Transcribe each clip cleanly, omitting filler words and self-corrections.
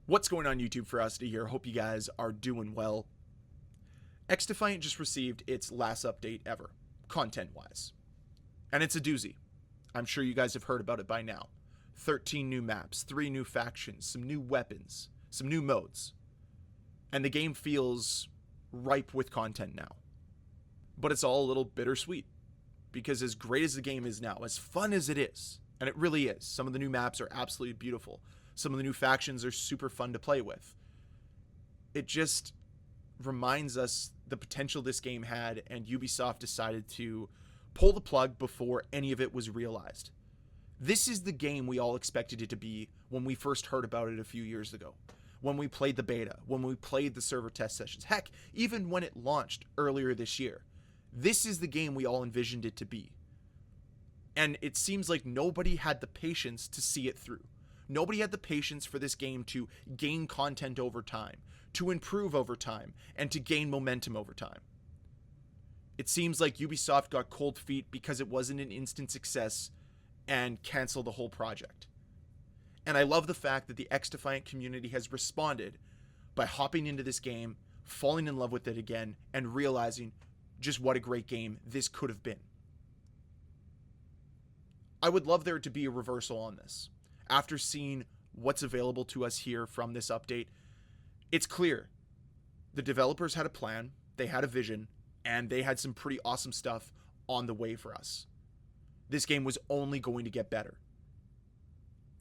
What's going on YouTube? Ferocity here. Hope you guys are doing well. Xdefiant just received its last update ever, content-wise. And it's a doozy. I'm sure you guys have heard about it by now. 13 new maps, 3 new factions, some new weapons, some new modes. And the game feels ripe with content now. But it's all a little bittersweet. Because as great as the game is now, as fun as it is, and it really is, some of the new maps are absolutely beautiful. Some of the new factions are super fun to play with. It just reminds us the potential this game had, and Ubisoft decided to pull the plug before any of it was realized. This is the game we all expected it to be when we first heard about it a few years ago. When we played the beta, when we played the server test sessions, heck, even when it launched earlier this year. This is the game we all envisioned it to be. And it seems like nobody had the patience to see it through. Nobody had the patience for this game to gain content over time, to improve over time, and to gain momentum over time. It seems like Ubisoft got cold feet because it wasn't an instant success and canceled the whole project. And I love the fact that the Xdefiant community has responded by hopping into this game, falling in love with it again, and realizing just what a great game this could have been. I would love there to be a reversal on this. After seeing what's available to us here from this update, it's clear the developers had a plan, they had a vision, and they had some pretty awesome stuff on the way for us. This game was only going to get better.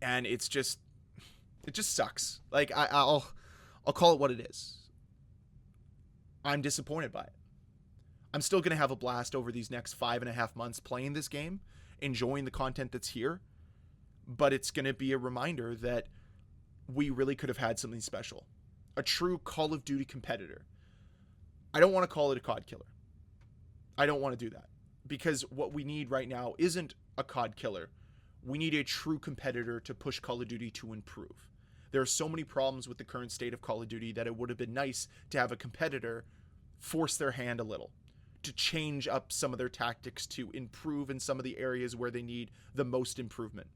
And it just sucks. Like, I'll call it what it is. I'm disappointed by it. I'm still going to have a blast over these next 5.5 months playing this game, enjoying the content that's here. But it's going to be a reminder that we really could have had something special. A true Call of Duty competitor. I don't want to call it a COD killer. I don't want to do that. Because what we need right now isn't a COD killer. We need a true competitor to push Call of Duty to improve. There are so many problems with the current state of Call of Duty that it would have been nice to have a competitor force their hand a little. To change up some of their tactics to improve in some of the areas where they need the most improvement.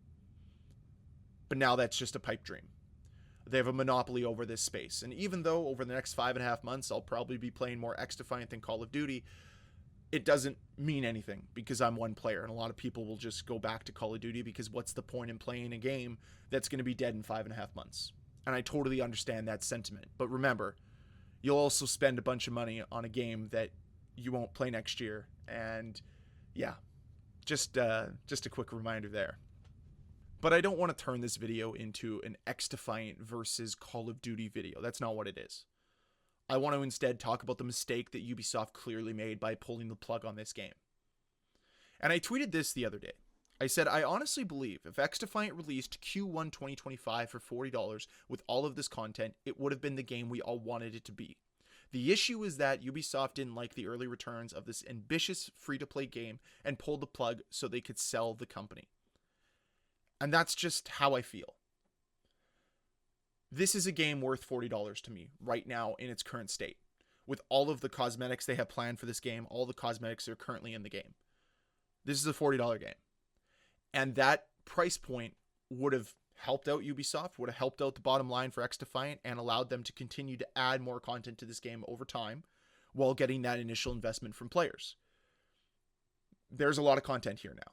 But now that's just a pipe dream. They have a monopoly over this space. And even though over the next 5.5 months, I'll probably be playing more Xdefiant than Call of Duty, it doesn't mean anything because I'm one player. And a lot of people will just go back to Call of Duty because what's the point in playing a game that's going to be dead in 5.5 months? And I totally understand that sentiment. But remember, you'll also spend a bunch of money on a game that you won't play next year. And yeah, just a quick reminder there. But I don't want to turn this video into an Xdefiant versus Call of Duty video. That's not what it is. I want to instead talk about the mistake that Ubisoft clearly made by pulling the plug on this game. And I tweeted this the other day. I said, I honestly believe if Xdefiant released Q1 2025 for $40 with all of this content, it would have been the game we all wanted it to be. The issue is that Ubisoft didn't like the early returns of this ambitious free-to-play game and pulled the plug so they could sell the company. And that's just how I feel. This is a game worth $40 to me right now in its current state. With all of the cosmetics they have planned for this game, all the cosmetics that are currently in the game. This is a $40 game. And that price point would have helped out Ubisoft, would have helped out the bottom line for Xdefiant, and allowed them to continue to add more content to this game over time while getting that initial investment from players. There's a lot of content here now.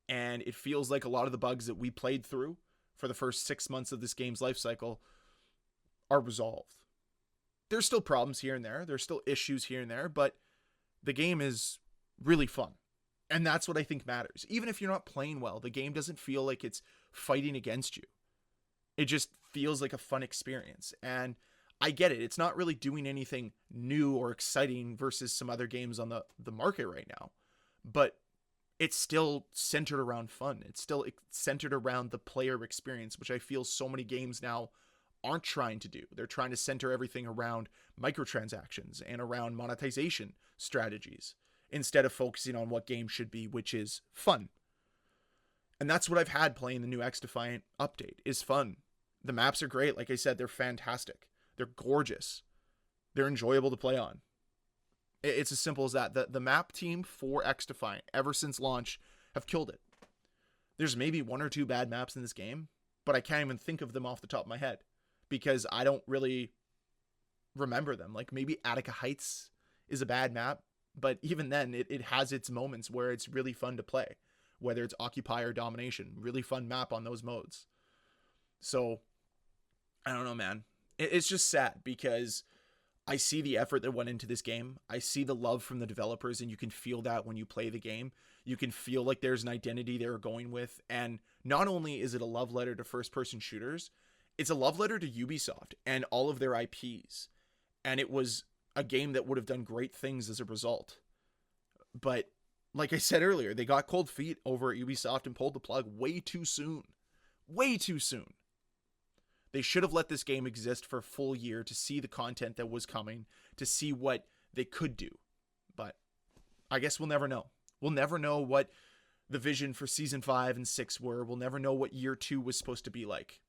And it feels like a lot of the bugs that we played through for the first 6 months of this game's life cycle are resolved. There's still problems here and there. There's still issues here and there, but the game is really fun. And that's what I think matters. Even if you're not playing well, the game doesn't feel like it's fighting against you. It just feels like a fun experience. And I get it. It's not really doing anything new or exciting versus some other games on the market right now. But it's still centered around fun. It's still centered around the player experience, which I feel so many games now aren't trying to do. They're trying to center everything around microtransactions and around monetization strategies instead of focusing on what games should be, which is fun. And that's what I've had playing the new Xdefiant update, is fun. The maps are great. Like I said, they're fantastic. They're gorgeous. They're enjoyable to play on. It's as simple as that. The map team for Xdefiant, ever since launch, have killed it. There's maybe 1 or 2 bad maps in this game, but I can't even think of them off the top of my head because I don't really remember them. Like maybe Attica Heights is a bad map, but even then it has its moments where it's really fun to play, whether it's Occupy or Domination. Really fun map on those modes. So I don't know, man. It's just sad because I see the effort that went into this game. I see the love from the developers, and you can feel that when you play the game. You can feel like there's an identity they're going with. And not only is it a love letter to first-person shooters, it's a love letter to Ubisoft and all of their IPs. And it was a game that would have done great things as a result. But like I said earlier, they got cold feet over at Ubisoft and pulled the plug way too soon. Way too soon. They should have let this game exist for a full year to see the content that was coming, to see what they could do. But I guess we'll never know. We'll never know what the vision for Season 5 and 6 were. We'll never know what Year 2 was supposed to be like.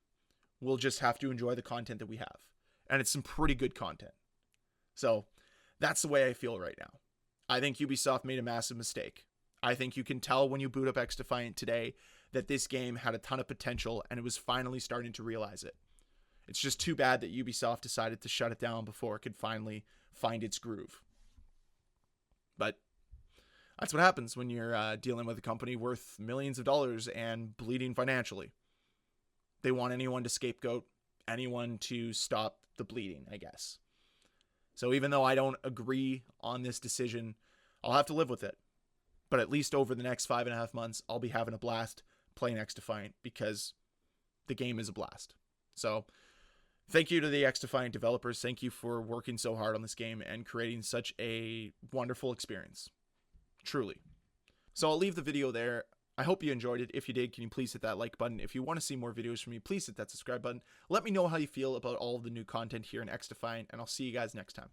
We'll just have to enjoy the content that we have. And it's some pretty good content. So that's the way I feel right now. I think Ubisoft made a massive mistake. I think you can tell when you boot up Xdefiant today that this game had a ton of potential and it was finally starting to realize it. It's just too bad that Ubisoft decided to shut it down before it could finally find its groove. But that's what happens when you're dealing with a company worth millions of dollars and bleeding financially. They want anyone to scapegoat, anyone to stop the bleeding, I guess. So even though I don't agree on this decision, I'll have to live with it. But at least over the next 5.5 months, I'll be having a blast playing Xdefiant because the game is a blast. So thank you to the Xdefiant developers. Thank you for working so hard on this game and creating such a wonderful experience. Truly. So I'll leave the video there. I hope you enjoyed it. If you did, can you please hit that like button? If you want to see more videos from me, please hit that subscribe button. Let me know how you feel about all of the new content here in Xdefiant, and I'll see you guys next time.